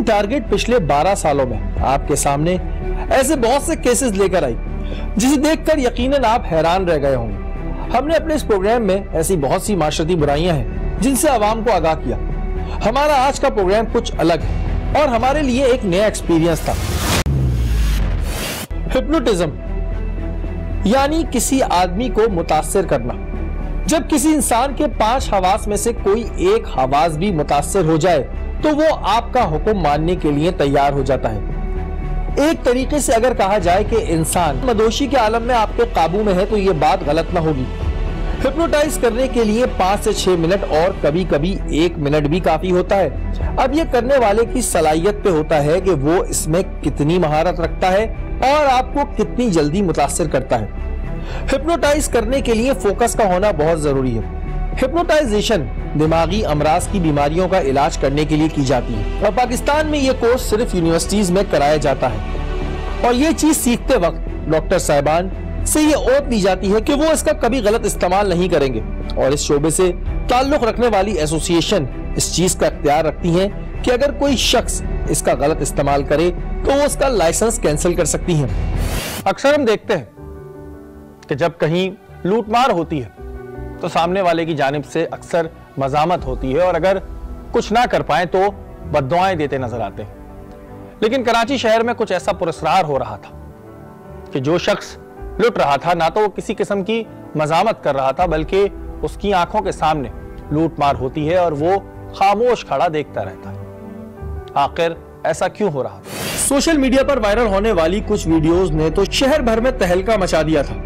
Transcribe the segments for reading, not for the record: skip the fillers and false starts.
Team target पिछले 12 सालों में आपके सामने ऐसे बहुत से केसेस लेकर आई जिसे देखकर यकीनन आप हैरान रह गए होंगे। हमने अपने इस प्रोग्राम में ऐसी बहुत सी माशरती बुराइयां हैं जिनसे आवाम को आगाह किया। हमारा आज का प्रोग्राम कुछ अलग है और हमारे लिए एक नया एक्सपीरियंस था। हिप्नोटिज्म यानी किसी आदमी को मुतासिर करना। जब किसी इंसान के 5 हवास में से कोई एक हवास भी मुतासिर हो जाए तो वो आपका हुक्म मानने के लिए तैयार हो जाता है। एक तरीके से अगर कहा जाए कि इंसान मदोशी के आलम में आपके काबू में है तो ये बात गलत ना होगी। हिप्नोटाइज करने के लिए 5 से 6 मिनट और कभी कभी 1 मिनट भी काफी होता है। अब ये करने वाले की सलाहियत पे होता है कि वो इसमें कितनी महारत रखता है और आपको कितनी जल्दी मुतासिर करता है। हिप्नोटाइज करने के लिए फोकस का होना बहुत जरूरी है। हिप्नोटाइजेशन दिमागी अमराज की बीमारियों का इलाज करने के लिए की जाती है और पाकिस्तान में ये कोर्स सिर्फ यूनिवर्सिटीज में कराया जाता है और ये चीज सीखते वक्त डॉक्टर साहिबान से ये ओत दी जाती है कि वो इसका कभी गलत इस्तेमाल नहीं करेंगे और इस शोबे से ताल्लुक रखने वाली एसोसिएशन इस चीज का इख्तियार रखती है कि अगर कोई शख्स इसका गलत इस्तेमाल करे तो वो उसका लाइसेंस कैंसिल कर सकती है। अक्सर हम देखते हैं कि जब कहीं लूटमार होती है तो सामने वाले की जानिब से अक्सर मजामत होती है और अगर कुछ ना कर पाए तो बद्दुआएं देते नजर आते हैं। लेकिन कराची शहर में कुछ ऐसा पुरस्कार हो रहा था कि जो शख्स लुट रहा था ना तो वो किसी किस्म की मजामत कर रहा था बल्कि उसकी आंखों के सामने लूटमार होती है और वो खामोश खड़ा देखता रहता है। आखिर ऐसा क्यों हो रहा था? सोशल मीडिया पर वायरल होने वाली कुछ वीडियोस ने तो शहर भर में तहलका मचा दिया था।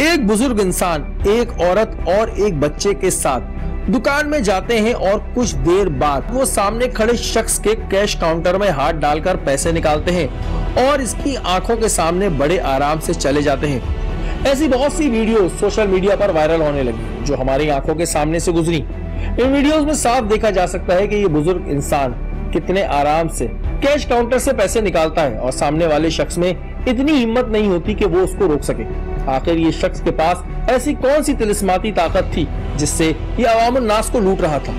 एक बुजुर्ग इंसान एक औरत और एक बच्चे के साथ दुकान में जाते हैं और कुछ देर बाद वो सामने खड़े शख्स के कैश काउंटर में हाथ डालकर पैसे निकालते हैं और इसकी आंखों के सामने बड़े आराम से चले जाते हैं। ऐसी बहुत सी वीडियो सोशल मीडिया पर वायरल होने लगी जो हमारी आंखों के सामने से गुजरी। इन वीडियोस में साफ देखा जा सकता है कि ये बुजुर्ग इंसान कितने आराम से कैश काउंटर से पैसे निकालता है और सामने वाले शख्स में इतनी हिम्मत नहीं होती कि वो उसको रोक सके। आखिर ये शख्स के पास ऐसी कौन सी तिलिस्माती ताकत थी जिससे ये अवामुन नास को लूट रहा था।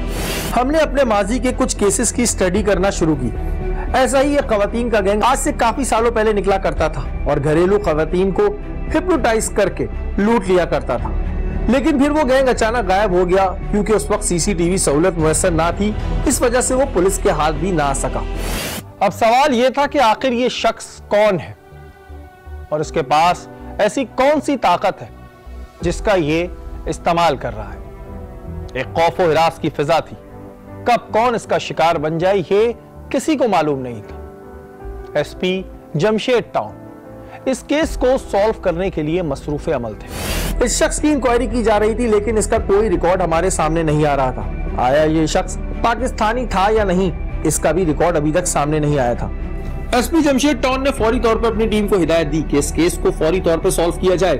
हमने अपने माजी के कुछ केसेस की स्टडी करना शुरू की। ऐसा ही एक खवातीन का गैंग आज से काफी सालों पहले निकला करता था और घरेलू खवातीन को हिप्नोटाइज करके लूट लिया करता था। लेकिन फिर वो गैंग अचानक गायब हो गया क्योंकि उस वक्त सीसीटीवी सहूलत मुयस्सर ना थी। इस वजह से वो पुलिस के हाथ भी ना आ सका। अब सवाल ये था कि आखिर ये शख्स कौन है और इसके पास ऐसी कौन सी ताकत है जिसका ये इस्तेमाल कर रहा है। एक खौफ और हिरास की फिजा थी। कब कौन इसका शिकार बन जाए ये किसी को मालूम नहीं था। एसपी जमशेद टाउन इस केस को सॉल्व करने के लिए मसरूफ अमल थे। इस शख्स की इंक्वायरी की जा रही थी लेकिन इसका कोई रिकॉर्ड हमारे सामने नहीं आ रहा था। आया ये शख्स पाकिस्तानी था या नहीं इसका भी रिकॉर्ड अभी तक सामने नहीं आया था। एसपी जमशेद टाउन ने फौरी तौर पर अपनी टीम को हिदायत दी कि इस केस को फौरी तौर पर सॉल्व किया जाए।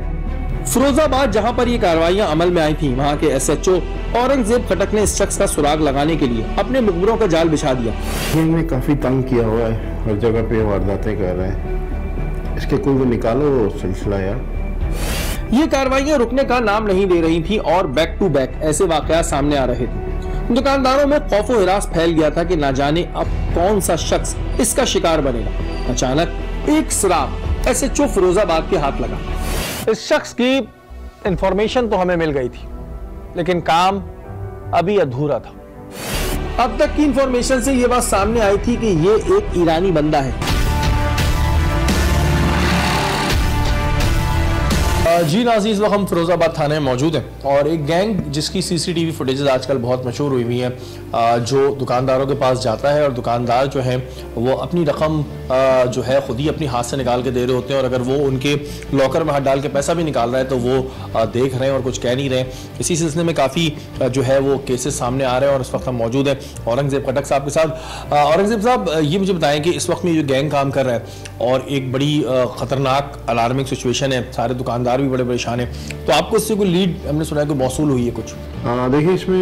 फिरोजाबाद जहां पर ये कार्रवाइयां अमल में आई थी वहां के एसएचओ औरंगजेब खटक ने इस शख्स का सुराग लगाने के लिए अपने मुखबिरों का जाल बिछा दिया। इन्होंने काफी तंग किया हुआ है, हर जगह पे वारदातें कर रहे हैं। इसके कोई वो निकालो सिलसिला यार। ये कार्रवाइयां रुकने का नाम नहीं दे रही थी और बैक टू बैक ऐसे वाकयात सामने आ रहे थे। दुकानदारों में खौफ और हिरास फैल गया था कि ना जाने अब कौन सा शख्स इसका शिकार बनेगा। अचानक एक सुराग एसएचओ फिरोजाबाद के हाथ लगा। इस शख्स की इंफॉर्मेशन तो हमें मिल गई थी लेकिन काम अभी अधूरा था। अब तक की इंफॉर्मेशन से ये बात सामने आई थी कि ये एक ईरानी बंदा है। जी नाज़रीन, इस वक्त हम फिरोजाबाद थाने में मौजूद हैं और एक गैंग जिसकी सीसीटीवी फुटेजेस आजकल बहुत मशहूर हुई हुई हैं जो दुकानदारों के पास जाता है और दुकानदार जो है वो अपनी रकम जो है खुद ही अपनी हाथ से निकाल के दे रहे होते हैं और अगर वो उनके लॉकर में हाथ डाल के पैसा भी निकाल रहा है तो वो देख रहे हैं और कुछ कह नहीं रहे। इसी सिलसिले में काफ़ी जो है वो केसेस सामने आ रहे हैं और इस वक्त हम मौजूद हैं औरंगजेब खटक साहब के साथ। औरंगजेब साहब, ये मुझे बताएं कि इस वक्त में जो गैंग काम कर रहा है और एक बड़ी ख़तरनाक अलार्मिंग सिचुएशन है, सारे दुकानदार भी बड़े परेशान हैं, तो आपको इससे कोई लीड हमने सुना है कोई मौसूल हुई है कुछ? देखिए, इसमें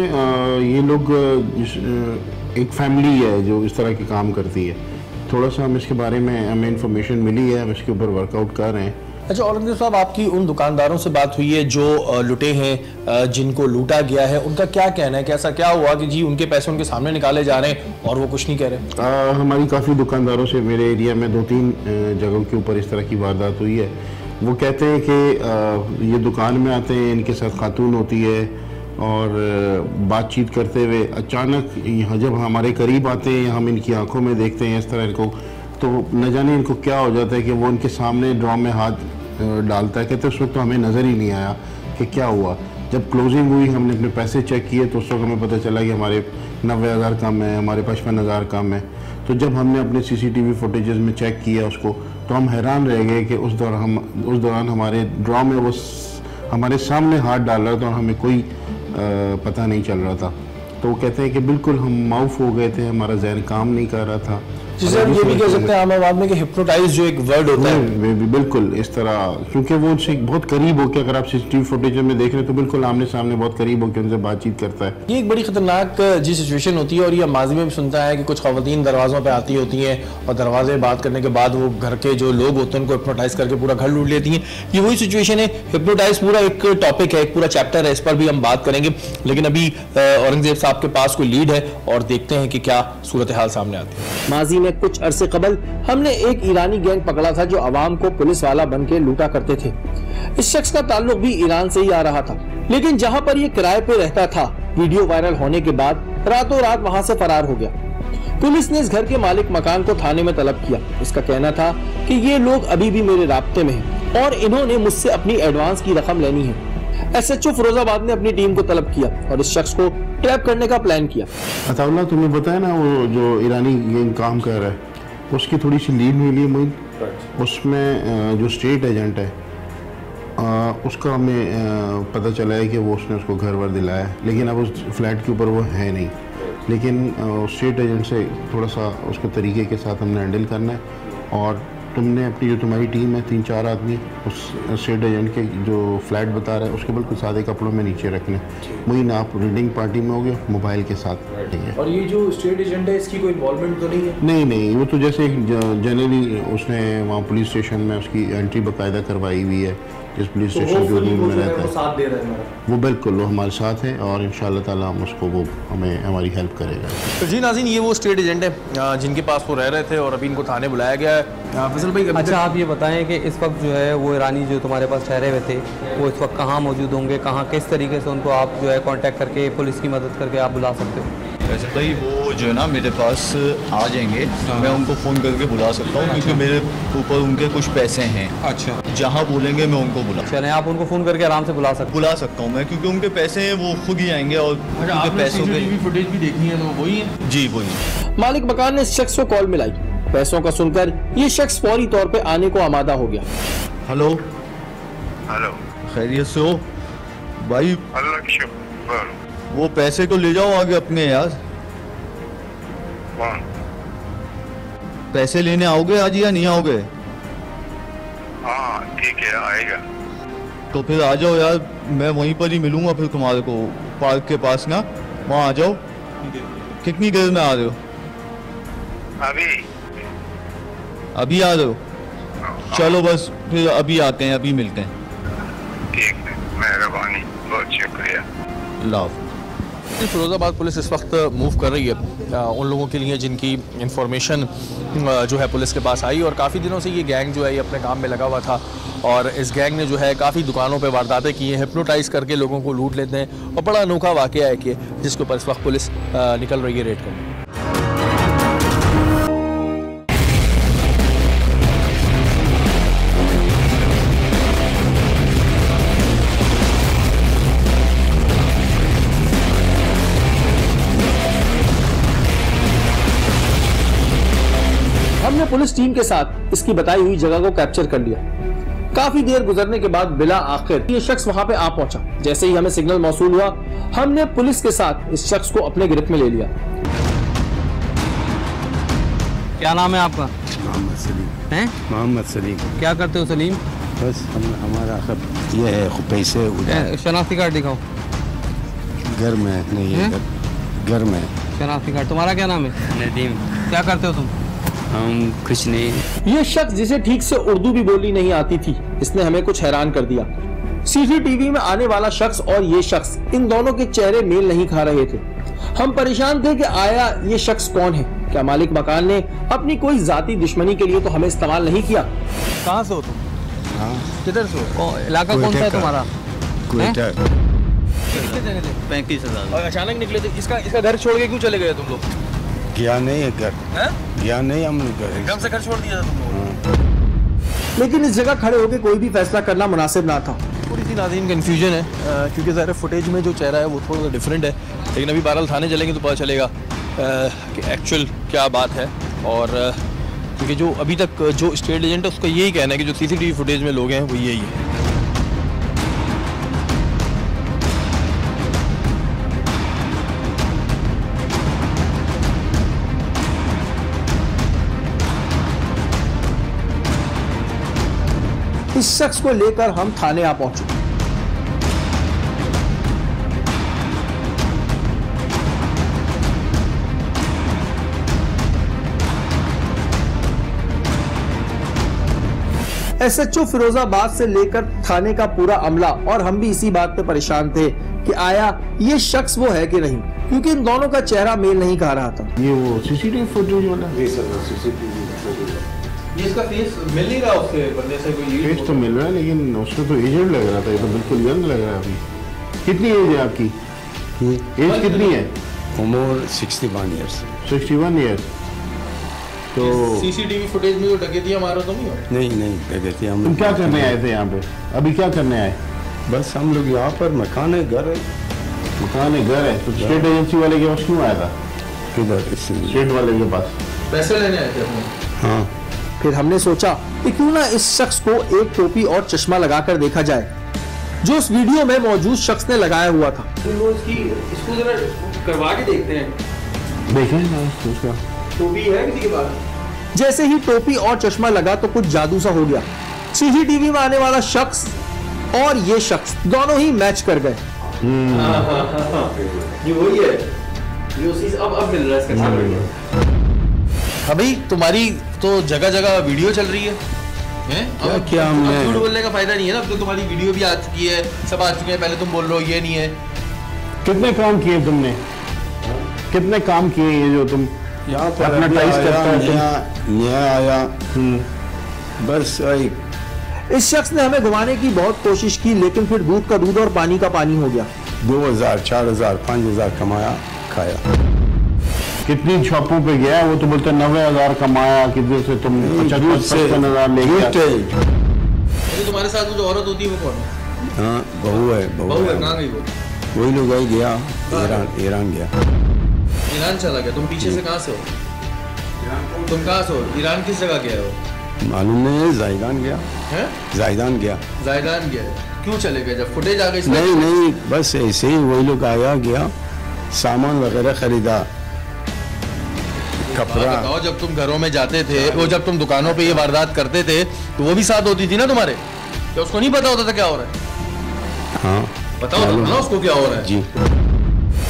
ये लोग एक फैमिली है जो इस तरह के काम करती है। थोड़ा सा हम इसके बारे में हमें इंफॉर्मेशन मिली है, हम इसके ऊपर वर्कआउट कर रहे हैं अच्छा औरंगजेब साहब, आपकी उन दुकानदारों से बात हुई है जो लुटे हैं, जिनको लूटा गया है, उनका क्या कहना है कि ऐसा क्या हुआ कि जी उनके पैसे उनके सामने निकाले जा रहे हैं और वो कुछ नहीं कह रहे? हमारी काफ़ी दुकानदारों से मेरे एरिया में 2-3 जगहों के ऊपर इस तरह की वारदात हुई है। वो कहते हैं कि ये दुकान में आते हैं, इनके साथ खातून होती है और बातचीत करते हुए अचानक यहाँ जब हमारे करीब आते हैं, हम इनकी आंखों में देखते हैं इस तरह इनको, तो न जाने इनको क्या हो जाता है कि वो इनके सामने ड्रॉ में हाथ डालता है। कहते उस वक्त तो हमें नज़र ही नहीं आया कि क्या हुआ। जब क्लोजिंग हुई, हमने अपने पैसे चेक किए तो उस वक्त हमें पता चला कि हमारे 90,000 कम है, हमारे 55,000 कम है। तो जब हमने अपने CCTV फुटेजेस में चेक किया उसको, तो हम हैरान रह गए कि उस दौरान हमारे ड्रॉ में वो हमारे सामने हाथ डाल रहा था और हमें कोई पता नहीं चल रहा था। तो वो कहते हैं कि बिल्कुल हम माउफ हो गए थे, हमारा जहन काम नहीं कर रहा था। जिसे हम ये भी कह सकते हैं आम आदमी में कि हिप्नोटाइज जो एक वर्ड होता है, बिल्कुल इस तरह, क्योंकि वो उनसे बहुत करीब होकर, अगर आप CCTV फुटेज में देख रहे हैं तो बिल्कुल आमने सामने बहुत करीब होकर उनसे बातचीत करता है। ये एक बड़ी खतरनाक जी सिचुएशन होती है और ये माजी में भी सुनता है कि कुछ खवातीन दरवाज़ों पे आती होती हैं और दरवाजे बात करने के बाद वो घर के जो लोग होते हैं उनको हिप्नोटाइज करके पूरा घर लूट लेती हैं। ये वही सिचुएशन है। हिप्नोटाइज पूरा एक टॉपिक है, एक पूरा चैप्टर है, इस पर भी हम बात करेंगे। लेकिन अभी औरंगजेब साहब के पास कोई लीड है और देखते हैं कि क्या सूरत हाल सामने आती है। माजी में कुछ अरसे कबल हमने एक ईरानी गैंग पकड़ा था जो अवाम को पुलिस वाला बनके लूटा करते थे। इस शख्स का ताल्लुक भी ईरान से ही आ रहा था, लेकिन जहां पर ये किराए पे रहता था, वीडियो वायरल होने के बाद रातों रात वहां से फरार हो गया। पुलिस ने इस घर के मालिक मकान को थाने में तलब किया। इसका कहना था कि ये लोग अभी भी मेरे राब्ते में हैं और इन्होंने मुझसे अपनी एडवांस की रकम लेनी है। SHO फिरोजाबाद ने अपनी टीम को तलब किया और इस शख्स को ट्रैप करने का प्लान किया। अताउल्लाह, तुम्हें बताया ना वो जो ईरानी गैंग काम कर रहा है, उसकी थोड़ी सी लीड मिली है मुझे। उसमें जो स्टेट एजेंट है उसका हमें पता चला है कि वो उसने उसको घर वर दिलाया है, लेकिन अब उस फ्लैट के ऊपर वो है नहीं। लेकिन स्टेट एजेंट से थोड़ा सा उसके तरीके के साथ हमने हैंडल करना है और तुमने अपनी जो तुम्हारी टीम है 3-4 आदमी उस स्टेट एजेंट के जो फ्लैट बता रहा है उसके बिल्कुल सादे कपड़ों में नीचे रखने। वही आप रीडिंग पार्टी में हो गया मोबाइल के साथ। ठीक है। और ये जो स्टेट एजेंट है इसकी कोई इन्वॉल्वमेंट तो नहीं है? नहीं, वो तो जैसे एक जनरली उसने वहाँ पुलिस स्टेशन में उसकी एंट्री बाकायदा करवाई हुई है, जिस पुलिस स्टेशन के रूम में रहता है साथ दे रहा है वो बिल्कुल वो हमारे साथ है और इंशाअल्लाह ताला हम उसको वो हमें हमारी हेल्प करेगा। तो जी नाज़रीन, ये वो स्टेट एजेंट है जिनके पास वो रह रहे थे और अभी इनको थाने बुलाया गया है। फैसल भाई, अच्छा आप ये बताएं कि इस वक्त जो है वो ईरानी जो तुम्हारे पास ठहरे हुए थे वो इस वक्त कहाँ मौजूद होंगे, कहाँ किस तरीके से उनको आप जो है कांटेक्ट करके पुलिस की मदद करके आप बुला सकते हो? वैसे भाई वो जो है ना मेरे पास आ जाएंगे, मैं उनको फ़ोन करके बुला सकता हूँ क्योंकि मेरे ऊपर उनके कुछ पैसे हैं। अच्छा, जहाँ बोलेंगे मैं उनको बुला चलें, आप उनको फ़ोन करके आराम से बुला सकता हूँ मैं, क्योंकि उनके पैसे हैं, वो खुद ही आएंगे और उनके पैसों की फुटेज भी देखनी है तो वही है। जी वही। मालिक मकान ने इस शख्स को कॉल मिलाई। पैसों का सुनकर ये शख्स फौरी तौर पे आने को आमादा हो गया। हेलो खैरियत से हो भाई? अल्लाह की शुक्र। वो पैसे को ले जाओ आगे अपने यार। कौन? पैसे लेने आओगे आज या नहीं आओगे? हाँ ठीक है, आएगा। तो फिर आ जाओ यार, मैं वहीं पर ही मिलूंगा फिर तुम्हारे को पार्क के पास ना, वहाँ आ जाओ। कितनी देर में आ रहे हो? अभी आ रहे हो? चलो बस फिर अभी आते हैं, अभी मिलते हैं। ठीक है, मेहरबानी, बहुत शुक्रिया। अल्लाह। फिरोजाबाद पुलिस इस वक्त मूव कर रही है उन लोगों के लिए जिनकी इंफॉर्मेशन जो है पुलिस के पास आई, और काफ़ी दिनों से ये गैंग जो है ये अपने काम में लगा हुआ था और इस गैंग ने जो है काफ़ी दुकानों पे वारदातें की हैं, हिप्नोटाइज करके लोगों को लूट लेते हैं और बड़ा अनोखा वाक़या है कि जिसके ऊपर इस वक्त पुलिस निकल रही है रेड करने। हमने पुलिस टीम के साथ इसकी बताई हुई जगह को कैप्चर कर लिया। काफी देर गुजरने के बाद बिला आखिर ये शख्स वहां पे आ पहुंचा। जैसे ही हमें सिग्नल मौसूल हुआ, हमने पुलिस के साथ इस शख्स को अपने गिरफ्त में ले लिया। क्या नाम है आपका? मोहम्मद सलीम। हैं? मोहम्मद सलीम। क्या करते हो सलीम? बस हमारा सब ये है, पैसे शनाख्ती कार्ड दिखाओ। घर में नहीं है, घर में। शनाख्ती कार्ड। तुम्हारा क्या नाम है? नदीम। क्या करते हो तुम? हम कुछ नहीं। ये शख्स जिसे ठीक से उर्दू भी बोलनी नहीं आती थी, इसने हमें कुछ हैरान कर दिया। सीसीटीवी में आने वाला शख्स और ये शख्स, इन दोनों के चेहरे मेल नहीं खा रहे थे। हम परेशान थे कि आया ये शख्स कौन है। क्या मालिक मकान ने अपनी कोई जाती दुश्मनी के लिए तो हमें इस्तेमाल नहीं किया? कहाँ से हो तुम? किधर से हो? इलाका कौन सा है तुम्हारा? क्वेटा। 35,000। और अचानक निकले थे। इसका घर छोड़ के क्यों चले गए तुम लोग? गया नहीं है घर, गया नहीं हम घर, एकदम से घर छोड़ दिया था तुम लोग। लेकिन इस जगह खड़े होकर कोई भी फैसला करना मुनासिब ना था। थोड़ी सी नाज़रीन कन्फ्यूजन है, क्योंकि ज़ाहिर फुटेज में जो चेहरा है वो थोड़ा सा डिफरेंट है, लेकिन अभी बहरहाल थाने चलेंगे तो पता चलेगा कि एक्चुअल क्या बात है। और क्योंकि जो अभी तक जो स्टेट एजेंट है उसका यही कहना है कि जो सीसीटीवी फुटेज में लोग हैं वो यही है। इस शख्स को लेकर हम थाने आ पहुंचे। SHO फिरोजाबाद से लेकर थाने का पूरा अमला और हम भी इसी बात पे परेशान थे कि आया ये शख्स वो है कि नहीं, क्योंकि इन दोनों का चेहरा मेल नहीं खा रहा था। ये वो सीसीटीवी फुटेज वाला ये इसका फेस मिल नहीं रहा उससे बंदे से, कोई फेस तो मिल रहा है लेकिन उसमें तो एजेड लग रहा था, ये तो बिल्कुल यंग लग रहा है। अभी कितनी एज है आपकी? एज कितनी है? उम्र 61 ईयर्स। 61 ईयर्स। तो सीसीटीवी फुटेज में जो डकैतियां मारो तुम ही हो? नहीं कहते हम। तुम क्या करने आए थे यहाँ पे? अभी क्या करने आए? बस हम लोग यहाँ पर मकान है, घर है। मकान है, घर है, तो स्टेट एजेंसी वाले के पास क्यों आया था? किधर? स्टेट वाले के पास पैसे लेने आए थे अपने? हाँ। फिर हमने सोचा कि क्यों ना इस शख्स को एक टोपी और चश्मा लगाकर देखा जाए, जो उस वीडियो में मौजूद शख्स ने लगाया हुआ था। इसको जरा करवा के देखते हैं। देखें ना उसका टोपी है किसी के पास? जैसे ही टोपी और चश्मा लगा तो कुछ जादू सा हो गया। सीसीटीवी में आने वाला शख्स और ये शख्स दोनों ही मैच कर गए। ये वही है, ये उसी से अब मिल रहा है इसका। अभी तुम्हारी तो जगह जगह वीडियो चल रही है, क्या हमने झूठ बोलने का फायदा नहीं है ना। अब तो तुम्हारी वीडियो भी आ चुकी है, सब आ चुके हैं। पहले तुम बोल रहे हो ये नहीं है। कितने काम किए तुमने? कितने काम किए ये जो तुम यहाँ पर एडवर्टाइज करता है? नया आया बस वही। इस शख्स ने हमें घुमाने की बहुत कोशिश की, लेकिन फिर दूध का दूध और पानी का पानी हो गया। 2000, 4000, 5000 कमाया, खाया। कितनी शॉपों पे गया? वो तो बोलते 90,000 कमाया, कितने से तुम 55,000 ले गया। तुम्हारे साथ जो औरत होती है वो कौन है? हाँ, बहू है। कहाँ गई वो? वही लोग आई गया, ईरान गया। ईरान चला गया? तुम पीछे से कहाँ से हो? तुम कहाँ से हो? ईरान किस जगह गया हो? मालूम नहीं है। जायदान गया है? जायदान गया। जायदान गया? क्यों चले गए? जब फुटेज आ गई? नहीं, बस ऐसे ही वही लोग आया गया, सामान वगैरह खरीदा, कपड़ा। बताओ, जब तुम घरों में जाते थे, वो जब तुम दुकानों पे ये वारदात करते थे तो वो भी साथ होती थी ना तुम्हारे? क्या उसको नहीं पता होता था क्या हो रहा है? हाँ, बताओ ना उसको क्या हो रहा है। जी,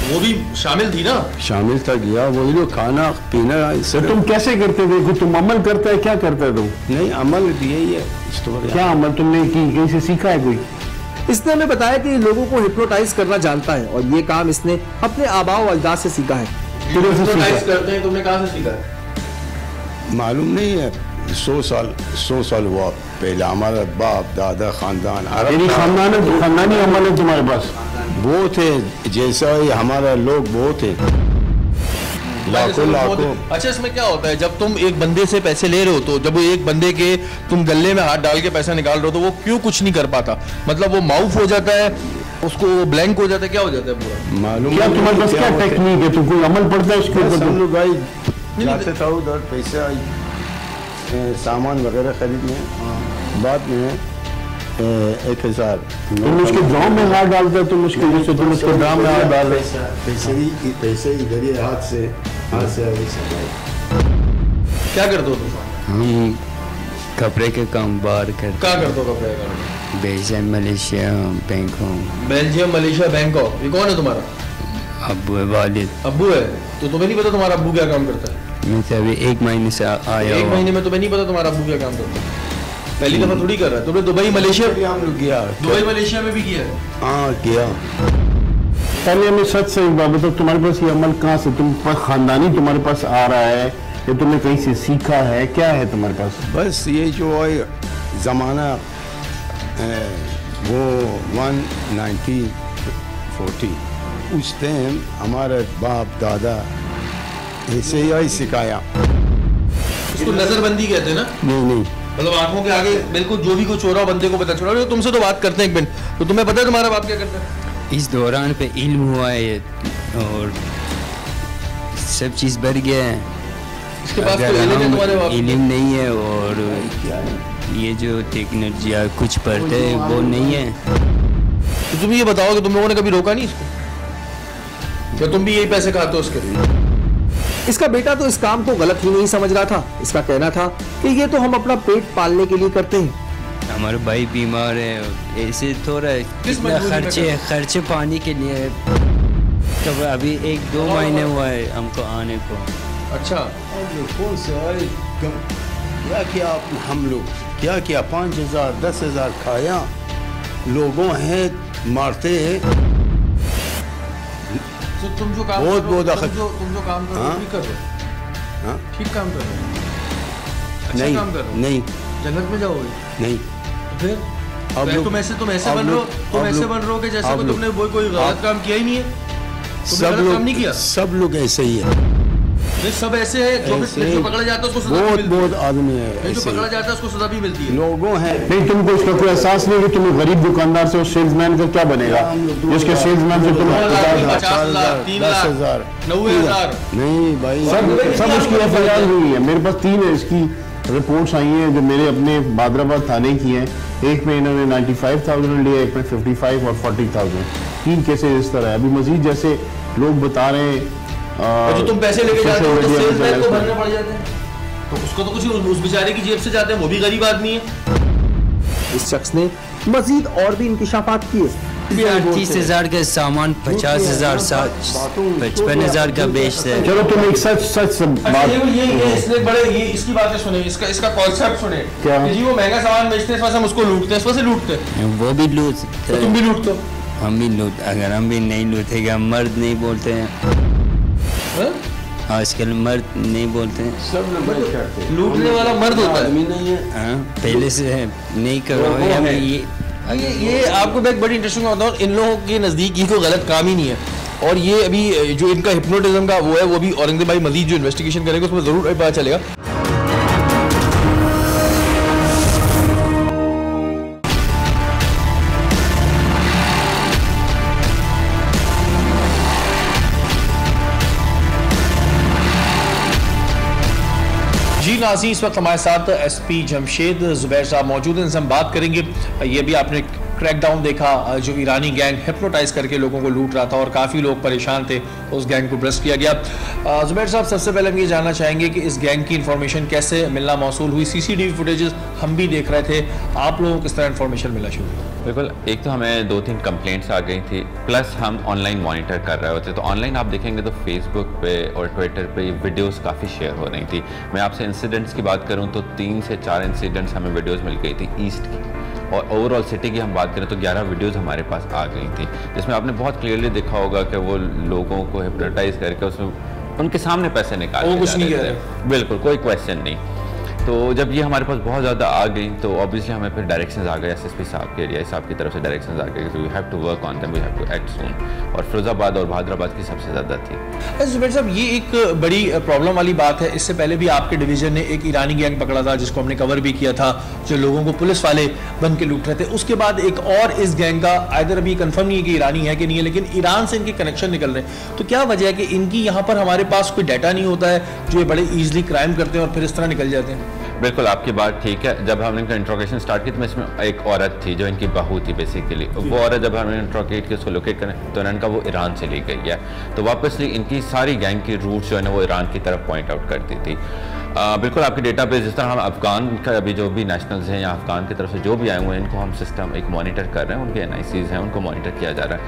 वो भी शामिल थी ना? शामिल था, गया। वही लोग खाना पीना। तो तुम कैसे करते थे? तुम अमल करता है? क्या करता है तुम? नहीं, अमल यही है। क्या अमल तुमने कहीं से सीखा है कोई? इसने हमें बताया कि लोगों को हिप्नोटाइज करना जानता है और ये काम इसने अपने आबाओ व अजदाद से सीखा है। हिप्नोटाइज करते हैं, तुमने कहाँ से सीखा है? मालूम नहीं है। 100 साल हुआ पहले। हमारा बाप दादा खानदान खानदानी अमल है तुम्हारे पास? बहुत है, जैसा ही हमारा लोग बहुत है, लाखों। अच्छा, इसमें क्या होता है जब तुम एक बंदे से पैसे ले रहे हो, तो जब वो एक बंदे के तुम गले में हाथ डाल के पैसा निकाल रहे हो, तो वो क्यों कुछ नहीं कर पाता? मतलब वो माउफ हो जाता है, उसको ब्लैंक हो जाता है, क्या हो जाता है पूरा? मालूम क्या तुम्हारे पास क्या टेक्निक है? तुम कोई अमल पड़ता है उसके ऊपर? हम लोग जाते था उधर पैसा सामान वगैरह खरीदने। बाद में 1000 तुम उसके ड्रम में हाथ डालते? तुम उसके जैसे तुम उसके ड्रम में हाथ डाल रहे? पैसे इधर ही हाथ से क्या करते हो तुम? हम कपड़े के काम बाहर करते। क्या करते हो कपड़े का? Belgium, Malaysia, Bangkok. Belgium, Malaysia, Bangkok. ये कौन है तुम्हारा? अब्बू है, वालिद। अब्बू है? तो तुम्हें नहीं पता तुम्हारा अब्बू क्या काम करता है? मैं तो अभी 1 महीने से आया एक हूँ। महीने में तुम्हें नहीं पता तुम्हारा अब्बू क्या काम करता है? पहली दफा थोड़ी कर रहा है। तुमने दुबई मलेशिया में भी किया है? हाँ किया। पहले हमें सच सही बात बताओ, तुम्हारे पास ये अमल कहाँ से, तुम पर खानदानी तुम्हारे पास आ रहा है या तुमने कहीं से सीखा है, क्या है तुम्हारे पास? बस ये जो है ज़माना वो 1940 उस टाइम हमारे बाप दादा ऐसे ही सिखाया। इसको नजरबंदी कहते हैं ना? नहीं मतलब आंखों के आगे बिल्कुल जो भी कुछ हो रहा हो बंदे को पता चला। तुमसे तो बात करते हैं एक मिनट, तो तुम्हें पता है तुम्हारा बाप क्या करता है? इस दौरान पे इल्म हुआ है और सब चीज़ बढ़ गया है। इसके पास अगर तो इल्म है तुम्हारे बाप को। इल्म नहीं है और ये जो टेक्नोलॉजी या कुछ पढ़ते हैं वो नहीं है। तो तुम ये बताओ कि तुम लोगों ने कभी रोका नहीं इसको, या तुम भी यही पैसे खाते हो उसके लिए? इसका बेटा तो इस काम को गलत ही नहीं समझ रहा था। इसका कहना था कि ये तो हम अपना पेट पालने के लिए करते हैं। हमारा भाई बीमार है, ऐसे थोड़ा किस कितना मजबूरी में खर्चे पानी के लिए। तो अभी 1-2 महीने हुआ है हमको आने को। अच्छा, कौन से क्या किया हम लोग, क्या किया? 5,000 10,000 खाया, लोगों हैं मारते हैं। तो तुम जो काम बहुत कर रहे हो, बहुत तुम जो काम कर रहे हो हाँ? ठीक कर रहे हो? हाँ? ठीक काम कर रहे हो? अच्छा नहीं काम कर रहे हो? नहीं जन्नत में जाओगे? नहीं। फिर अब लोग- तुम ऐसे अब बन रहे हो, लोग- अब लोग- कि जैसे अब कोई लोग- तुमने कोई गलत काम किया ही नहीं है। तुमने गलत काम नहीं किया। सब लोग ऐसे ही है। नहीं, सब ऐसे है जो ऐसे जो पकड़ा जाता है उसको सजा भी बहुत मिलती है। बहुत आदमी है नहीं, जो ऐसे पकड़ा ही। जाता है उसको सजा भी मिलती है। लोगों हैं नहीं, तुमको इसका कोई एहसास नहीं कि तुम्हें गरीब दुकानदार से और सेल्समैन का क्या बनेगा, जिसके सेल्समैन से तुम 50,000, 3 लाख, 10,000 90,000। नहीं भाई सब उसकी एफआईआर हुई है। मेरे पास 3 है इसकी रिपोर्ट्स आई हैं जो मेरे अपने बादराबाद थाने की हैं। एक में इन्होंने 95,000 लिया, एक में 55 और 40,000। 3 केसेस इस तरह है। अभी मजीद जैसे लोग बता रहे हैं और जो तुम पैसे लेके जाते हो तो social media सेल्समैन को channels भरने पर। पड़ जाते हैं, तो उसको तो कुछ उस बेचारे की जेब से जाते हैं, वो भी गरीब आदमी है। इस शख्स ने मजीद और भी इंकिशाफात किए। 30,000 का सामान 50,000 55,000 का बेचते हैं। चलो तुम एक सच सब बात ये इसने बड़े ये इसकी बातें सुने, इसका कॉन्सेप्ट सुने क्या? कि जी वो महंगा सामान बेचते हैं, इस वजह से हम उसको लूटते हैं, इस वजह से लूटते हैं। वो भी लूट तो तुम भी लूटते हो? हम भी लूट, अगर हम भी नहीं लूटेंगे, हम मर्द नहीं बोलते हैं। हैं? आजकल मर्द नहीं बोलते हैं। सब लोग नहीं करते। लूटने वाला मर्द होता है। आदमी नहीं है। हाँ, पहले से है, नहीं करो वो हम है। ये आपको मैं एक बड़ी इंटरेस्टिंग बात बताऊं, इन लोगों के नज़दीक ये कोई गलत काम ही नहीं है। और ये अभी जो इनका हिप्नोटिज्म का वो है, वो भी औरंगजेब भाई मजीद जो इन्वेस्टिगेशन करेंगे उसमें ज़रूर पता चलेगा। जी नाज़रीन, इस वक्त हमारे साथ एसपी जमशेद ज़ुबैर साहब मौजूद हैं, इनसे हम बात करेंगे। ये भी आपने क्रैकडाउन देखा, जो ईरानी गैंग हिप्नोटाइज करके लोगों को लूट रहा था और काफ़ी लोग परेशान थे, उस गैंग को ब्रस्ट किया गया। ज़ुबैर साहब, सबसे पहले हम ये जानना चाहेंगे कि इस गैंग की इन्फॉर्मेशन कैसे मिलना मौसूल हुई? CCTV फुटेजेस हम भी देख रहे थे, आप लोगों को किस तरह इन्फॉर्मेशन मिला शुरू हुआ? बिल्कुल, एक तो हमें 2-3 कंप्लेंट्स आ गई थी, प्लस हम ऑनलाइन मॉनिटर कर रहे होते। तो ऑनलाइन आप देखेंगे तो फेसबुक पे और ट्विटर पे वीडियोस काफ़ी शेयर हो रही थी। मैं आपसे इंसिडेंट्स की बात करूं तो 3 से 4 इंसिडेंट्स हमें वीडियोस मिल गई थी ईस्ट की, और ओवरऑल सिटी की हम बात करें तो 11 वीडियोस हमारे पास आ गई थी, जिसमें आपने बहुत क्लियरली देखा होगा कि वो लोगों को हिप्नोटाइज करके उसमें उनके सामने पैसे निकाल वो कुछ नहीं कह रहे। बिल्कुल कोई क्वेश्चन नहीं। तो जब ये हमारे पास बहुत ज़्यादा आ गई तो ऑब्वियसली हमें फिर डायरेक्शंस आ गए एसएसपी साहब के, डीआई साहब की तरफ से डायरेक्शंस आ गए कि we have to work on them, we have to act soon. और फिरोजाबाद और बहादुराबाद की सबसे ज़्यादा थी। ज़ुबैर साहब, ये एक बड़ी प्रॉब्लम वाली बात है। इससे पहले भी आपके डिवीजन ने एक ईरानी गैंग पकड़ा था जिसको हमने कवर भी किया था, जो लोगों को पुलिस वाले बन के लूट रहे थे। उसके बाद एक और इस गैंग का आइदर अभी कंफर्म नहीं है कि ईरानी है कि नहीं है, लेकिन ईरान से इनके कनेक्शन निकल रहे हैं। तो क्या वजह है कि इनकी यहाँ पर हमारे पास कोई डाटा नहीं होता है जो ये बड़े ईजिली क्राइम करते हैं और फिर इस तरह निकल जाते हैं? बिल्कुल, आपकी बात ठीक है। जब हमने इनका इंट्रोगेशन स्टार्ट की तो इसमें एक औरत थी जो इनकी बहू थी बेसिकली। वो औरत जब हमने इंट्रोगेट की, उसको लोकेट करें तो इनका वो ईरान से ली गई है। तो वापसली इनकी सारी गैंग की रूट्स जो है ना वो ईरान की तरफ पॉइंट आउट करती थी। बिल्कुल आपकी डेटाबेस, जिस तरह हम अफगान का अभी जो भी नेशनल्स हैं या अफगान की तरफ से जो भी आए हुए हैं, इनको हम सिस्टम एक मॉनिटर कर रहे हैं, उनके NICs हैं उनको मॉनिटर किया जा रहा है।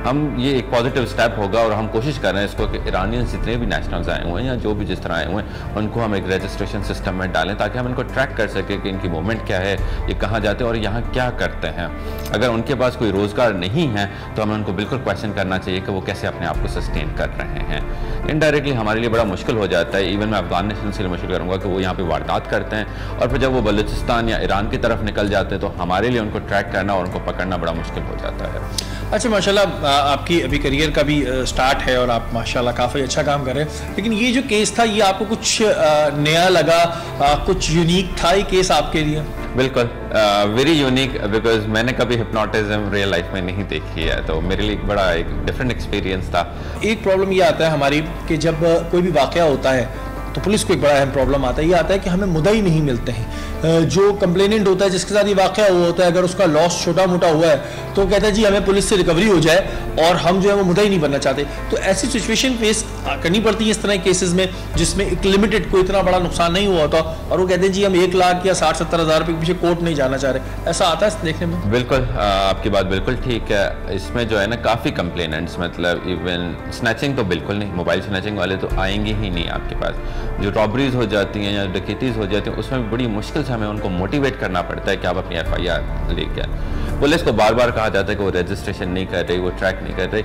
हम ये एक पॉजिटिव स्टेप होगा और हम कोशिश कर रहे हैं इसको कि ईरानियंस जितने भी नेशनल्स आए हुए हैं या जो भी जिस तरह आए हुए हैं उनको हम एक रजिस्ट्रेशन सिस्टम में डालें ताकि हम इनको ट्रैक कर सकें कि इनकी मूवमेंट क्या है, ये कहाँ जाते हैं और यहाँ क्या करते हैं। अगर उनके पास कोई रोज़गार नहीं है तो हमें उनको बिल्कुल क्वेश्चन करना चाहिए कि वो कैसे अपने आप को सस्टेन कर रहे हैं। इनडायरेक्टली हमारे लिए बड़ा मुश्किल हो जाता है। इवन मैं अफगान नेशनल से मुश्किल करूँगा कि वो यहाँ पर वारदात करते हैं और फिर जब वो बलूचिस्तान या ईरान की तरफ निकल जाते हैं तो हमारे लिए उनको ट्रैक करना और उनको पकड़ना बड़ा मुश्किल हो जाता है। अच्छा, माशाल्लाह आपकी अभी करियर का भी स्टार्ट है और आप माशाल्लाह काफ़ी अच्छा काम कर रहे हैं, लेकिन ये जो केस था ये आपको कुछ नया लगा, कुछ यूनिक था ये केस आपके लिए? बिल्कुल वेरी यूनिक, बिकॉज मैंने कभी हिप्नोटिज्म रियल लाइफ में नहीं देखी है, तो मेरे लिए बड़ा एक डिफरेंट एक्सपीरियंस था। एक प्रॉब्लम ये आता है हमारी कि जब कोई भी वाक़या होता है तो पुलिस को एक बड़ा अहम प्रॉब्लम आता है, ये आता है कि हमें मुद्दई नहीं मिलते हैं। जो कंप्लेनेंट होता है जिसके साथ ये वाक़या हुआ होता है, अगर उसका लॉस छोटा मोटा हुआ है तो कहता है जी हमें पुलिस से रिकवरी हो जाए और हम जो है वो मुद्दई नहीं बनना चाहते। तो ऐसी सिचुएशन फेस करनी पड़ती है इस तरह के केसेस में जिसमें एक लिमिटेड कोई इतना बड़ा नुकसान नहीं हुआ होता और वो कहते हैं जी हम 1 लाख या 60-70 हज़ार रुपये के पीछे कोर्ट नहीं जाना चाह रहे। ऐसा आता है देखने में? बिल्कुल, आपकी बात बिल्कुल ठीक है। इसमें जो है ना काफ़ी कंप्लेनेंट्स, मतलब इवन स्नैचिंग तो बिल्कुल नहीं, मोबाइल स्नैचिंग वाले तो आएंगे ही नहीं आपके पास। जो रॉबरीज हो जाती हैं या डकैतीज़ हो जाती हैं उसमें बड़ी मुश्किल से हमें उनको मोटिवेट करना पड़ता है कि आप अपनी FIR लेके आए। पुलिस को बार बार कहा जाता है कि वो रजिस्ट्रेशन नहीं कर रही, वो ट्रैक नहीं कर रही।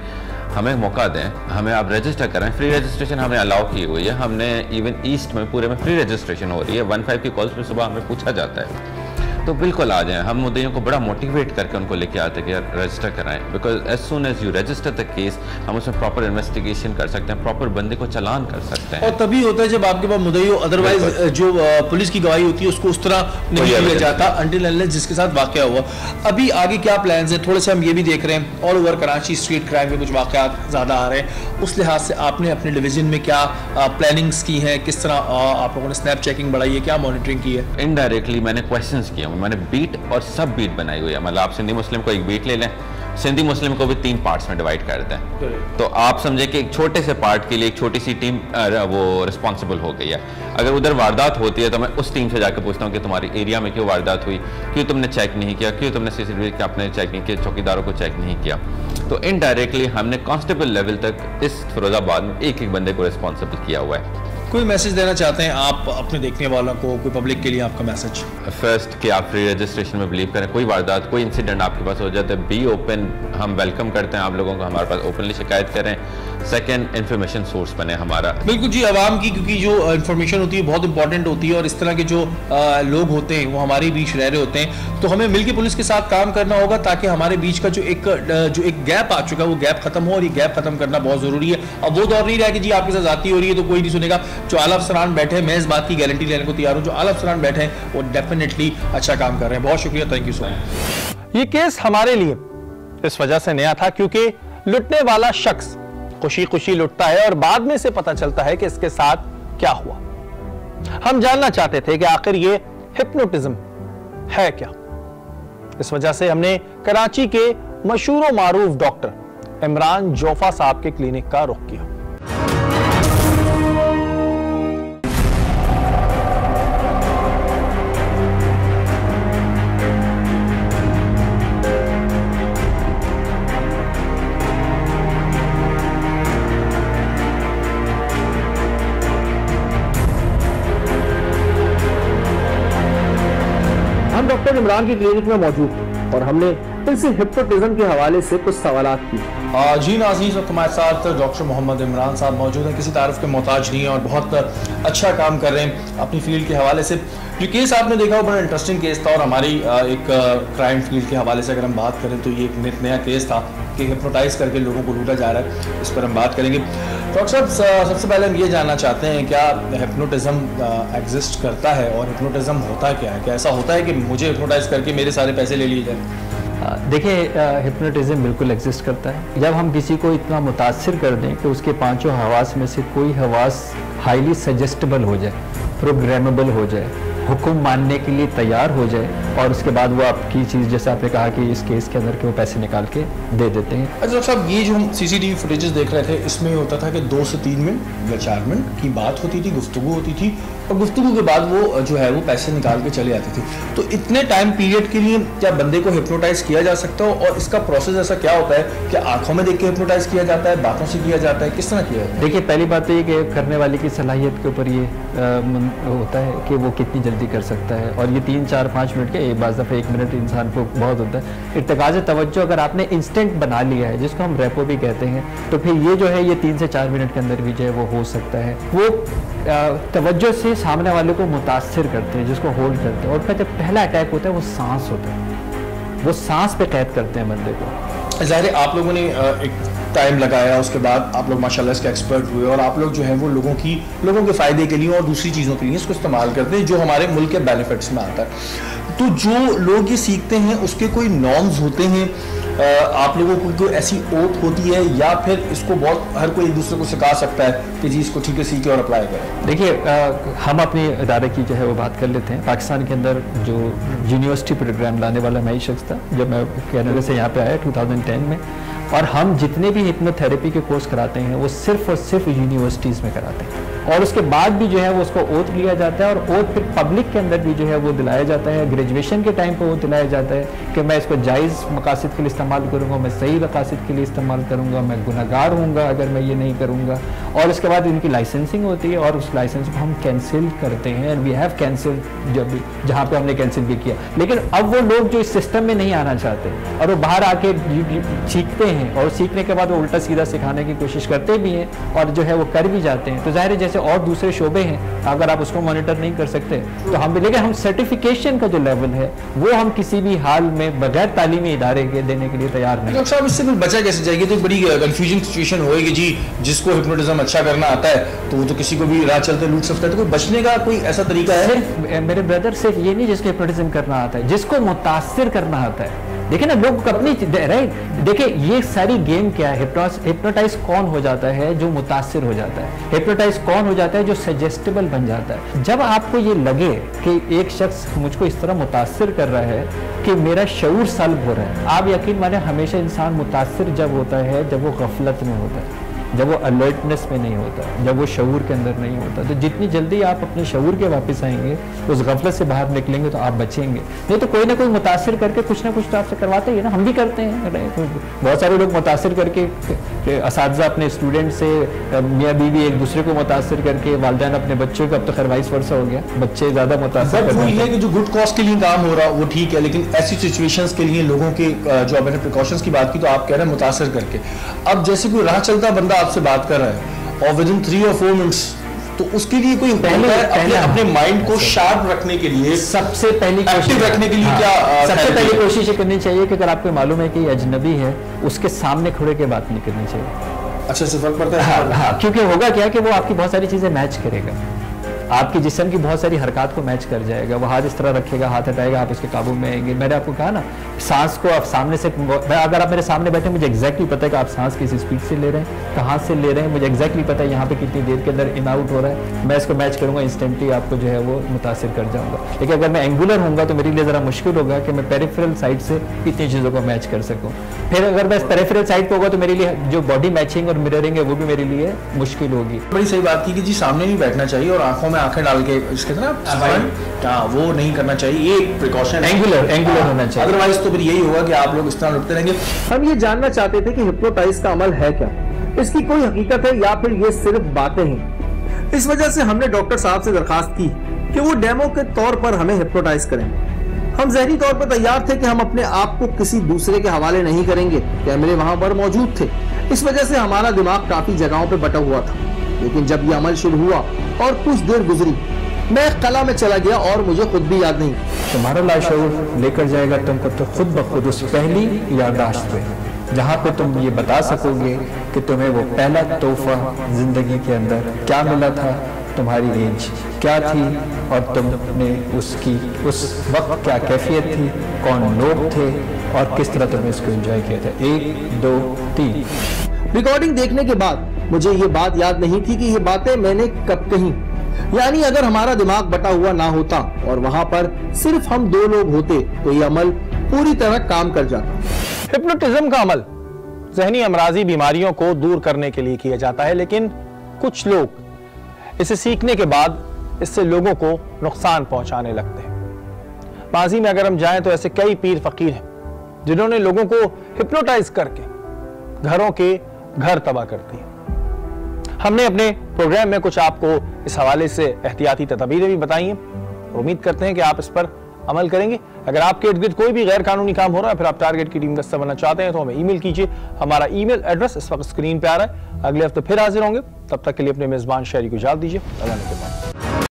हमें मौका दें, हमें आप रजिस्टर करें। फ्री रजिस्ट्रेशन हमने अलाउ की हुई है, हमने इवन ईस्ट में पूरे में फ्री रजिस्ट्रेशन हो रही है। 15 की कॉल्स पर सुबह हमें पूछा जाता है, तो बिल्कुल आ जाएं। हम मुद्दों को बड़ा मोटिवेट करके उनको लेके आते हैं कि यार रजिस्टर कराएं, because as soon as you register the case हम उसमें प्रॉपर इन्वेस्टिगेशन कर सकते हैं, प्रॉपर बंदे को चालान कर सकते हैं। और तभी होता है जब आपके पास मुद्दई हो, अदरवाइज जो पुलिस की गवाही होती है उसको उस तरह नहीं लिया जाता अंटिल अनलेस जिसके साथ वाकया हुआ। अभी आगे क्या प्लान्स हैं? थोड़े से हम ये भी देख रहे हैं all over Karachi street crime में कुछ वाकयात ज़्यादा आ रहे हैं, उस लिहाज से आपने अपने डिवीजन में क्या प्लानिंग्स की हैं? किस तरह आप लोगों ने स्नैप चेकिंग बढ़ाई है, क्या मॉनिटरिंग की है? इनडायरेक्टली मैंने क्वेश्चंस किए, मैंने बीट और सब बीट बनाई हुई है। मतलब आप सिंधी मुस्लिम को एक बीट ले लें, सिंधी मुस्लिम को भी 3 पार्ट्स में डिवाइड कर दें, तो आप समझे कि एक छोटे से पार्ट के लिए एक छोटी सी टीम वो रिस्पॉन्सिबल हो गई है। अगर उधर वारदात होती है तो मैं उस टीम से जाकर पूछता हूँ कि तुम्हारी एरिया में क्यों वारदात हुई, क्यों तुमने चेक नहीं किया, क्यों तुमने CCTV का अपने चेक नहीं किया, चौकीदारों को चेक नहीं किया। तो इनडायरेक्टली हमने कांस्टेबल लेवल तक इस फिरोजाबाद में एक बंदे को रिस्पॉन्सिबल किया हुआ है। कोई मैसेज देना चाहते हैं आप अपने देखने वालों को, कोई पब्लिक के लिए आपका मैसेज? फर्स्ट कि आप फ्री रजिस्ट्रेशन में बिलीव करें। कोई वारदात, कोई इंसिडेंट आपके पास हो जाता है, बी ओपन। हम वेलकम करते हैं आप लोगों को, हमारे पास ओपनली शिकायत करें। सेकंड, इन्फॉर्मेशन सोर्स बने हमारा। बिल्कुल जी, आवाम की, क्योंकि जो इन्फॉर्मेशन होती है बहुत इंपॉर्टेंट होती है और इस तरह के जो लोग होते हैं वो हमारे बीच रह रहे होते हैं, तो हमें मिलकर पुलिस के साथ काम करना होगा ताकि हमारे बीच का जो एक गैप आ चुका है वो गैप खत्म हो, और ये गैप खत्म करना बहुत जरूरी है। अब वो दौर नहीं रहा कि जी आपके साथ जाती हो रही है तो कोई नहीं सुनेगा। जो आला अफसरान बैठे हैं, मैं इस बात की गारंटी लेने को तैयार हूँ, जो आला अफसरान बैठे हैं वो डेफिनेटली अच्छा काम कर रहे हैं। बहुत शुक्रिया, थैंक यू सो मच। ये केस हमारे लिए इस वजह से नया था क्योंकि लुटने वाला शख्स खुशी खुशी लुटता है और बाद में से पता चलता है कि इसके साथ क्या हुआ। हम जानना चाहते थे कि आखिर ये हिप्नोटिज्म है क्या। इस वजह से हमने कराची के मशहूर मारूफ डॉक्टर इमरान जोफा साहब के क्लिनिक का रुख किया। हम डॉक्टर इमरान की क्लिनिक में मौजूद थे और हमने इनसे हिप्नोटिज्म के हवाले से कुछ सवालात किए। जी नाज़रीन, इस वक्त हमारे साथ डॉक्टर मोहम्मद इमरान साहब मौजूद हैं। किसी तारीफ के मोहताज नहीं है और बहुत अच्छा काम कर रहे हैं अपनी फील्ड के हवाले से। जो केस आपने देखा वो बड़ा इंटरेस्टिंग केस था और हमारी एक क्राइम फील्ड के हवाले से अगर हम बात करें तो ये एक नया केस था कि हिप्नोटाइज करके लोगों को लूटा जा रहा है। इस पर हम बात करेंगे। डॉक्टर साहब, सबसे पहले हम ये जानना चाहते हैं क्या हिप्नोटिज्म एग्जिस्ट करता है और हिप्नोटिज्म होता क्या है? क्या ऐसा होता है कि मुझे हिप्नोटाइज करके मेरे सारे पैसे ले लिए जाए? देखिए, हिप्नोटिज्म बिल्कुल एग्जिस्ट करता है। जब हम किसी को इतना मुतासिर कर दें कि उसके 5 हवास में से कोई हवास हाईली सजेस्टेबल हो जाए, प्रोग्रामेबल हो जाए, हुक्म मानने के लिए तैयार हो जाए, और उसके बाद वो आपकी चीज़, जैसे आपने कहा कि इस केस के अंदर के वो पैसे निकाल के दे देते हैं। अच्छा साहब, ये जो हम CCTV फुटेजेस देख रहे थे, इसमें होता था कि 2 से 3 मिनट या 4 मिनट की बात होती थी, गुफ्तगू होती थी, और गुफ्तगू के बाद वो जो है वो पैसे निकाल के चले आते थे। तो इतने टाइम पीरियड के लिए क्या बंदे को हिप्नोटाइज किया जा सकता हो, और इसका प्रोसेस ऐसा क्या होता है कि आंखों में देख के हिप्नोटाइज किया जाता है, बातों से किया जाता है, किस तरह किया जाता है? देखिए, पहली बात तो ये कि करने वाले की सलाहियत के ऊपर ये होता है कि वो कितनी जल्दी कर सकता है, और ये 3, 4, 5 मिनट के एक बार दफ़े 1 मिनट इंसान को बहुत होता है। इर्तिकाज़ तवज्जो अगर आपने इंस्टेंट बना लिया है, जिसको हम रेपो भी कहते हैं, तो फिर ये जो है ये 3 से 4 मिनट के अंदर भी जो है वो हो सकता है। वो तवज्जो से सामने वाले को मुतासिर करते हैं, जिसको होल्ड करते हैं, और फिर जब पहला अटैक होता है वो सांस होता है, वो सांस पे कैद करते हैं बंदे को। ज़ाहिर है आप लोगों ने एक टाइम लगाया, उसके बाद आप लोग माशाल्लाह इसके एक्सपर्ट हुए, और आप लोग जो है वो लोगों के फ़ायदे के लिए और दूसरी चीज़ों के लिए इसको इस्तेमाल करते हैं जो हमारे मुल्क के बेनिफिट्स में आता है। तो जो लोग ये सीखते हैं उसके कोई नॉर्म्स होते हैं, आप लोगों को कोई ऐसी ओथ होती है, या फिर इसको बहुत हर कोई एक दूसरे को सिखा सकता है कि जी इसको ठीक है सीखे और अप्लाई करें? देखिए, हम अपने इदारे की जो है वो बात कर लेते हैं। पाकिस्तान के अंदर जो यूनिवर्सिटी प्रोग्राम लाने वाला मैं ही शख्स था जब मैं कनाडा से यहाँ पे आया 2010 में, और हम जितने भी हिप्नोथेरेपी के कोर्स कराते हैं वो सिर्फ और सिर्फ यूनिवर्सिटीज़ में कराते हैं, और उसके बाद भी जो है वो उसको ओथ लिया जाता है, और ओथ फिर पब्लिक के अंदर भी जो है वो दिलाया जाता है। ग्रेजुएशन के टाइम पे वो दिलाया जाता है कि मैं इसको जायज़ मकासद के लिए इस्तेमाल करूँगा, मैं सही मकासद के लिए इस्तेमाल करूँगा, मैं गुनहगार हूँगा अगर मैं ये नहीं करूँगा। और उसके बाद इनकी लाइसेंसिंग होती है, और उस लाइसेंस को हम कैंसिल करते हैं, एंड वी हैव कैंसिल जब जहाँ पे हमने कैंसिल भी किया। लेकिन अब वो लोग जो इस सिस्टम में नहीं आना चाहते और वो बाहर आके सीखते हैं, और सीखने के बाद वो उल्टा सीधा सिखाने की कोशिश करते भी हैं, और जो है वो कर भी जाते हैं। तो ज़ाहिर है जैसे और दूसरे शोबे हैं, अगर आप उसको मॉनिटर नहीं कर सकते तो हम भी, लेकिन हम सर्टिफिकेशन का जो लेवल है वो हम किसी भी हाल में बगैर तालीमी इदारे के देने के लिए तैयार नहीं। डॉक्टर साहब, इससे फिर बचा कैसे जाएगी? तो बड़ी कंफ्यूजिंग सिचुएशन होएगी जी, जिसको हिप्नोटिज्म अच्छा करना आता है तो वो तो किसी को भी राह चलते लूट सकता है, तो कोई बचने का कोई ऐसा तरीका है? सिर्फ मेरे ब्रदर, सिर्फ ये नहीं जिसको हिप्नोटिज्म करना आता है, जिसको मुतासिर करना आता है। देखिए ना, लोग अपनी राइट, देखिए ये सारी गेम क्या है। हिप्नोटाइज कौन हो जाता है? जो मुतासिर हो जाता है। हिप्नोटाइज कौन हो जाता है? जो सजेस्टेबल बन जाता है। जब आपको ये लगे कि एक शख्स मुझको इस तरह मुतासिर कर रहा है कि मेरा शऊर सल्ब हो रहा है, आप यकीन माने हमेशा इंसान मुतासिर जब होता है जब वो गफलत में होता है, जब वो अलर्टनेस में नहीं होता, जब वो शऊर के अंदर नहीं होता। तो जितनी जल्दी आप अपने शऊर के वापस आएंगे, उस गफलत से बाहर निकलेंगे, तो आप बचेंगे। नहीं तो कोई ना कोई मुतासिर करके कुछ ना कुछ तो आपसे करवाते ही है ना, हम भी करते हैं। बहुत सारे लोग मुतासिर करके, असातिज़ा अपने स्टूडेंट से, मियाँ बीवी एक दूसरे को मुतासिर करके, वालिदैन अपने बच्चों को, अब तो खैर वाइस वर्सा हो गया, बच्चे ज़्यादा मुतासिर करते हैं। कि जो गुड कॉज के लिए काम हो रहा वो ठीक है, लेकिन ऐसी सिचुएशंस के लिए लोगों के जो मैंने प्रिकॉशंस की बात की, तो आप कह रहे हैं मुतासिर करके। अब जैसे कोई राह चलता बंदा आपसे बात कर रहा है और विद इन 3 और 4 मिनट्स, तो उसके लिए कोई पहले अपने माइंड को शार्प रखने के लिए, सबसे पहली कोशिश रखने के लिए क्या सबसे पहली कोशिश ये करनी चाहिए कि अगर आपको मालूम है कि अजनबी है, उसके सामने खड़े के बात नहीं करनी चाहिए। अच्छा, से फर्क पड़ता है? हाँ, क्योंकि होगा क्या कि वो आपकी बहुत सारी चीजें मैच करेगा, आपकी जिस्म की बहुत सारी हरकत को मैच कर जाएगा। वो हाथ इस तरह रखेगा, हाथ हटाएगा, आप उसके काबू में आएंगे। मैंने आपको कहा ना, सांस को आप सामने से, अगर आप मेरे सामने बैठे, मुझे एग्जैक्टली पता है कि आप सांस किस स्पीड से ले रहे हैं, कहाँ से ले रहे हैं, मुझे एग्जैक्टली पता है यहाँ पे कितनी देर के अंदर इन आउट हो रहा है। मैं इसको मैच करूँगा, इंस्टेंटली आपको जो है वो मुतासिर कर जाऊँगा। लेकिन अगर मैं एंगुलर हूँगा तो मेरे लिए ज़रा मुश्किल होगा कि मैं पेरिफेरल साइड से इतनी चीज़ों को मैच कर सकूँ। फिर अगर मैं पेरिफेरल साइड पर होगा तो मेरे लिए जो बॉडी मैचिंग और मिररिंग है वो भी मेरे लिए मुश्किल होगी। बड़ी सही बात की कि जी सामने नहीं बैठना चाहिए और आंखों में आंखें डाल के इसके वो नहीं करना चाहिए, ये प्रिकॉशन एंगुलर होना चाहिए। अदरवाइज तो फिर यही होगा कि आप लोग इस तरह लुटते रहेंगे। हम ये जानना चाहते थे कि हिप्नोटाइज का अमल है क्या, इसकी कोई हकीकत है या फिर ये सिर्फ बातें हैं। इस वजह से हमने डॉक्टर साहब से दरखास्त की कि वो डेमो के तौर पर हमें हिप्नोटाइज करें। हम ज़हनी तौर पर तैयार थे कि हम अपने आप को किसी दूसरे के हवाले नहीं करेंगे, कैमरे वहां पर मौजूद थे। इस वजह से हमारा दिमाग काफी जगहों पर बटा हुआ था। लेकिन जब यह अमल शुरू हुआ और कुछ देर गुजरी, मैं कला में चला गया और मुझे खुद भी याद नहीं। तुम्हारा लाशऊर लेकर जाएगा तुमको तो खुद ब खुद उस पहली याददाश्त पे, जहाँ पे तुम ये बता सकोगे कि तुम्हें वो पहला तोहफा जिंदगी के अंदर क्या मिला था, तुम्हारी एज क्या थी और तुमने उसकी उस वक्त क्या कैफियत थी, कौन लोग थे और किस तरह तुमने इसको एंजॉय किया था। 1 2 3। रिकॉर्डिंग देखने के बाद मुझे ये बात याद नहीं थी कि ये बातें मैंने कब कही। यानी अगर हमारा दिमाग बटा हुआ ना होता और वहां पर सिर्फ हम 2 लोग होते तो ये अमल पूरी तरह काम कर जाता। हिप्नोटिज्म का अमल ज़हनी अमराजी बीमारियों को दूर करने के लिए किया जाता है, लेकिन कुछ लोग इसे सीखने के बाद इससे लोगों को नुकसान पहुंचाने लगते हैं। माजी में अगर हम जाएं तो ऐसे कई पीर फकीर हैं जिन्होंने लोगों को हिप्नोटाइज करके घरों के घर तबाह कर दिए। हमने अपने प्रोग्राम में कुछ आपको इस हवाले से एहतियाती तदबीरें भी बताई हैं। उम्मीद करते हैं कि आप इस पर अमल करेंगे। अगर आपके इर्द गिर्द कोई भी गैर कानूनी काम हो रहा है, फिर आप टारगेट की टीम का हिस्सा बनना चाहते हैं, तो हमें ईमेल कीजिए। हमारा ईमेल एड्रेस इस वक्त स्क्रीन पे आ रहा है। अगले हफ्ते फिर हाजिर होंगे, तब तक के लिए अपने मेजबान शहरी को इजाजत दीजिए। अल्लाह के बाद।